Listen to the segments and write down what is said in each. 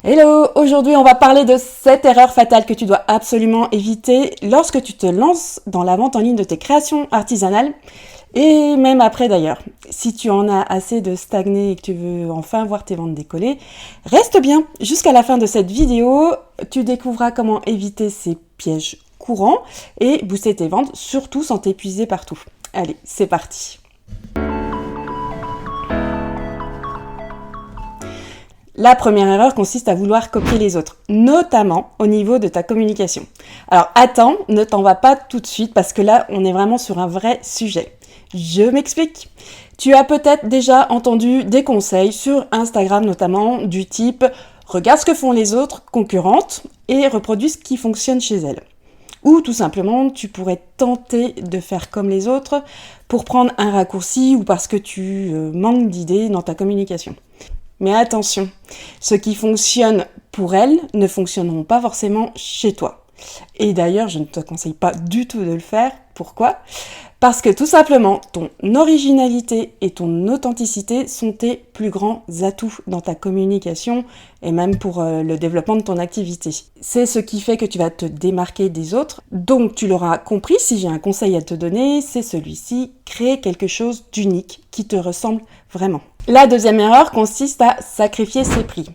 Hello, aujourd'hui on va parler de cette erreur fatale que tu dois absolument éviter lorsque tu te lances dans la vente en ligne de tes créations artisanales et même après d'ailleurs. Si tu en as assez de stagner et que tu veux enfin voir tes ventes décoller, reste bien jusqu'à la fin de cette vidéo, tu découvriras comment éviter ces pièges courants et booster tes ventes, surtout sans t'épuiser partout. Allez, c'est parti! La première erreur consiste à vouloir copier les autres, notamment au niveau de ta communication. Alors attends, ne t'en vas pas tout de suite parce que là, on est vraiment sur un vrai sujet. Je m'explique. Tu as peut-être déjà entendu des conseils sur Instagram notamment du type « Regarde ce que font les autres concurrentes et reproduis ce qui fonctionne chez elles ». Ou tout simplement, tu pourrais tenter de faire comme les autres pour prendre un raccourci ou parce que tu manques d'idées dans ta communication. Mais attention, ce qui fonctionne pour elles ne fonctionneront pas forcément chez toi. Et d'ailleurs, je ne te conseille pas du tout de le faire. Pourquoi ? Parce que tout simplement, ton originalité et ton authenticité sont tes plus grands atouts dans ta communication et même pour le développement de ton activité. C'est ce qui fait que tu vas te démarquer des autres. Donc tu l'auras compris, si j'ai un conseil à te donner, c'est celui-ci, créer quelque chose d'unique qui te ressemble vraiment. La deuxième erreur consiste à sacrifier ses prix.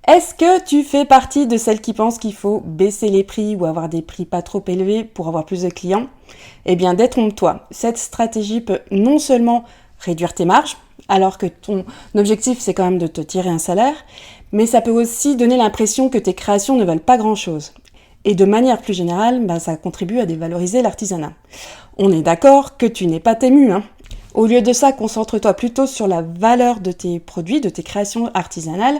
Est-ce que tu fais partie de celles qui pensent qu'il faut baisser les prix ou avoir des prix pas trop élevés pour avoir plus de clients ? Eh bien, détrompe-toi. Cette stratégie peut non seulement réduire tes marges, alors que ton objectif c'est quand même de te tirer un salaire, mais ça peut aussi donner l'impression que tes créations ne valent pas grand-chose. Et de manière plus générale, ça contribue à dévaloriser l'artisanat. On est d'accord que tu n'es pas tému, hein ? Au lieu de ça, concentre-toi plutôt sur la valeur de tes produits, de tes créations artisanales,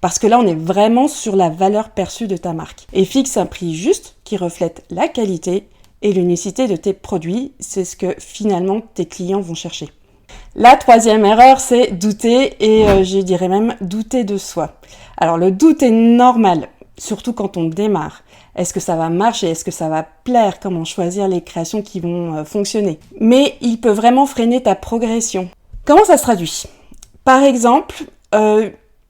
parce que là, on est vraiment sur la valeur perçue de ta marque. Et fixe un prix juste qui reflète la qualité et l'unicité de tes produits. C'est ce que finalement tes clients vont chercher. La troisième erreur, c'est douter et je dirais même douter de soi. Alors le doute est normal, surtout quand on démarre. Est-ce que ça va marcher? Est-ce que ça va plaire? Comment choisir les créations qui vont fonctionner? Mais il peut vraiment freiner ta progression. Comment ça se traduit? Par exemple,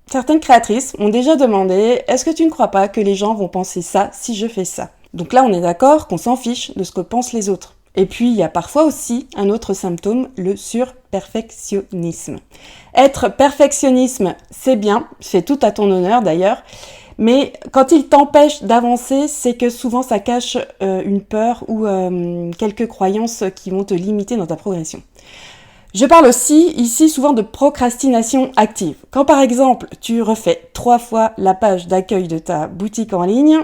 certaines créatrices m'ont déjà demandé « Est-ce que tu ne crois pas que les gens vont penser ça si je fais ça ?» Donc là, on est d'accord qu'on s'en fiche de ce que pensent les autres. Et puis, il y a parfois aussi un autre symptôme, le surperfectionnisme. Être perfectionnisme, c'est bien, c'est tout à ton honneur d'ailleurs, mais quand il t'empêche d'avancer, c'est que souvent ça cache une peur ou quelques croyances qui vont te limiter dans ta progression. Je parle aussi ici souvent de procrastination active. Quand par exemple tu refais 3 fois la page d'accueil de ta boutique en ligne,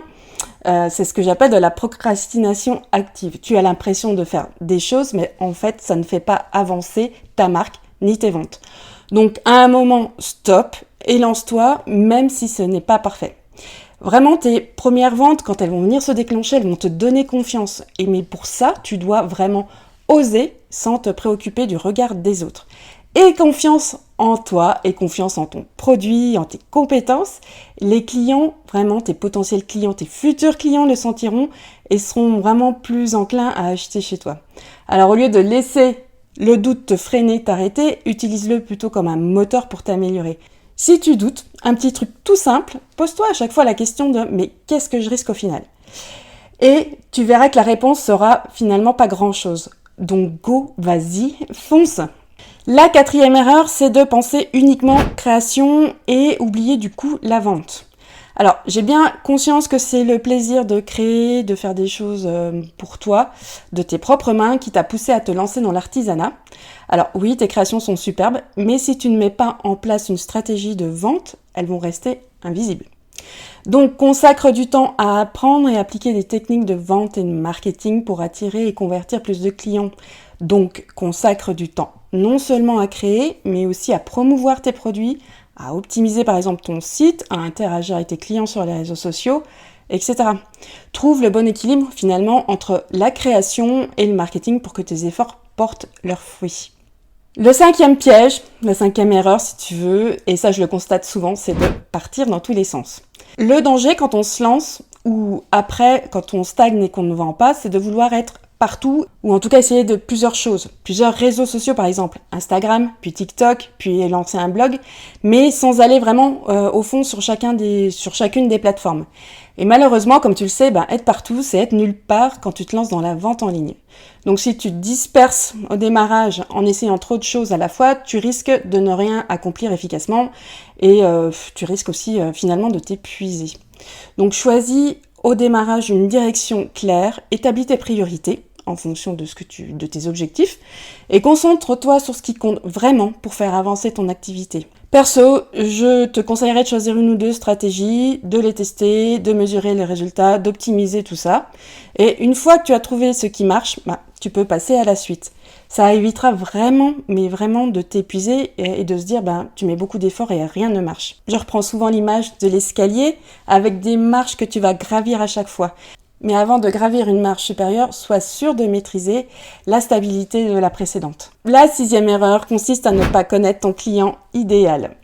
c'est ce que j'appelle de la procrastination active. Tu as l'impression de faire des choses, mais en fait ça ne fait pas avancer ta marque ni tes ventes. Donc à un moment, stop et lance-toi, même si ce n'est pas parfait. Vraiment, tes premières ventes, quand elles vont venir se déclencher, elles vont te donner confiance. Mais pour ça, tu dois vraiment oser sans te préoccuper du regard des autres. Et confiance en toi et confiance en ton produit, en tes compétences. Les clients, vraiment tes potentiels clients, tes futurs clients le sentiront et seront vraiment plus enclins à acheter chez toi. Alors au lieu de laisser le doute te freiner, t'arrêter, utilise-le plutôt comme un moteur pour t'améliorer. Si tu doutes, un petit truc tout simple, pose-toi à chaque fois la question de « mais qu'est-ce que je risque au final ?» Et tu verras que la réponse sera finalement pas grand-chose. Donc go, vas-y, fonce. La quatrième erreur, c'est de penser uniquement création et oublier du coup la vente. Alors, j'ai bien conscience que c'est le plaisir de créer, de faire des choses pour toi, de tes propres mains, qui t'a poussé à te lancer dans l'artisanat. Alors oui, tes créations sont superbes, mais si tu ne mets pas en place une stratégie de vente, elles vont rester invisibles. Donc, consacre du temps à apprendre et appliquer des techniques de vente et de marketing pour attirer et convertir plus de clients. Donc, consacre du temps non seulement à créer, mais aussi à promouvoir tes produits, à optimiser par exemple ton site, à interagir avec tes clients sur les réseaux sociaux, etc. Trouve le bon équilibre finalement entre la création et le marketing pour que tes efforts portent leurs fruits. Le cinquième piège, la cinquième erreur si tu veux, et ça je le constate souvent, c'est de partir dans tous les sens. Le danger quand on se lance ou après quand on stagne et qu'on ne vend pas, c'est de vouloir être partout, ou en tout cas essayer de plusieurs choses, plusieurs réseaux sociaux par exemple, Instagram, puis TikTok, puis lancer un blog, mais sans aller vraiment au fond sur chacune des plateformes. Et malheureusement, comme tu le sais, être partout, c'est être nulle part quand tu te lances dans la vente en ligne. Donc si tu te disperses au démarrage en essayant trop de choses à la fois, tu risques de ne rien accomplir efficacement et tu risques aussi finalement de t'épuiser. Donc choisis au démarrage une direction claire, établis tes priorités en fonction de tes objectifs et concentre-toi sur ce qui compte vraiment pour faire avancer ton activité. Perso, je te conseillerais de choisir une ou deux stratégies, de les tester, de mesurer les résultats, d'optimiser tout ça. Et une fois que tu as trouvé ce qui marche, tu peux passer à la suite. Ça évitera vraiment, mais vraiment de t'épuiser et de se dire, tu mets beaucoup d'efforts et rien ne marche. Je reprends souvent l'image de l'escalier avec des marches que tu vas gravir à chaque fois. Mais avant de gravir une marche supérieure, sois sûr de maîtriser la stabilité de la précédente. La 6e erreur consiste à ne pas connaître ton client idéal.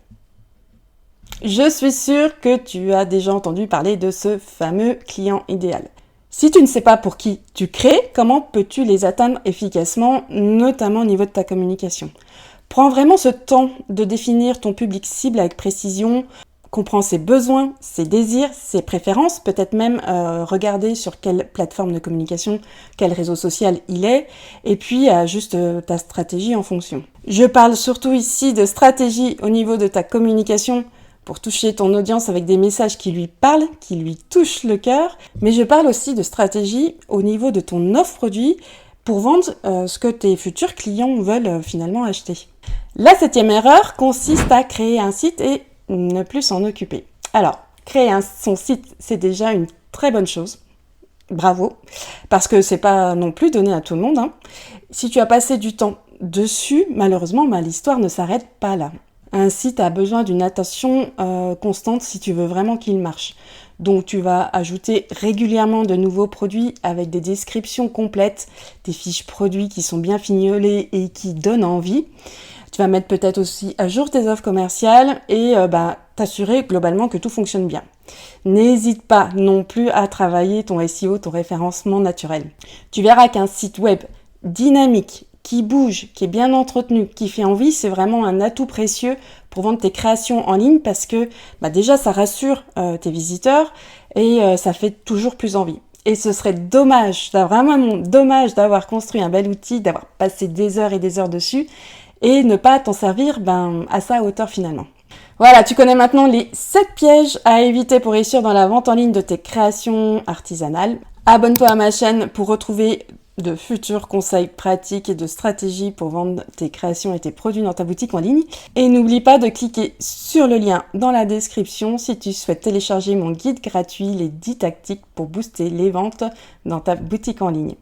Je suis sûre que tu as déjà entendu parler de ce fameux client idéal. Si tu ne sais pas pour qui tu crées, comment peux-tu les atteindre efficacement, notamment au niveau de ta communication ? Prends vraiment ce temps de définir ton public cible avec précision. Comprends ses besoins, ses désirs, ses préférences, peut-être même regarder sur quelle plateforme de communication, quel réseau social il est, et puis ajuste ta stratégie en fonction. Je parle surtout ici de stratégie au niveau de ta communication pour toucher ton audience avec des messages qui lui parlent, qui lui touchent le cœur, mais je parle aussi de stratégie au niveau de ton offre produit pour vendre ce que tes futurs clients veulent finalement acheter. La 7e erreur consiste à créer un site et ne plus s'en occuper. Alors, créer son site, c'est déjà une très bonne chose. Bravo. Parce que c'est pas non plus donné à tout le monde. Si tu as passé du temps dessus, malheureusement, l'histoire ne s'arrête pas là. Un site a besoin d'une attention constante si tu veux vraiment qu'il marche. Donc, tu vas ajouter régulièrement de nouveaux produits avec des descriptions complètes, des fiches produits qui sont bien fignolées et qui donnent envie. Tu vas mettre peut-être aussi à jour tes offres commerciales et t'assurer globalement que tout fonctionne bien. N'hésite pas non plus à travailler ton SEO, ton référencement naturel. Tu verras qu'un site web dynamique, qui bouge, qui est bien entretenu, qui fait envie, c'est vraiment un atout précieux pour vendre tes créations en ligne parce que déjà ça rassure tes visiteurs et ça fait toujours plus envie. Et ce serait dommage d'avoir construit un bel outil, d'avoir passé des heures et des heures dessus et ne pas t'en servir à sa hauteur finalement. Voilà, tu connais maintenant les 7 pièges à éviter pour réussir dans la vente en ligne de tes créations artisanales. Abonne-toi à ma chaîne pour retrouver de futurs conseils pratiques et de stratégies pour vendre tes créations et tes produits dans ta boutique en ligne. Et n'oublie pas de cliquer sur le lien dans la description si tu souhaites télécharger mon guide gratuit, les 10 tactiques pour booster les ventes dans ta boutique en ligne.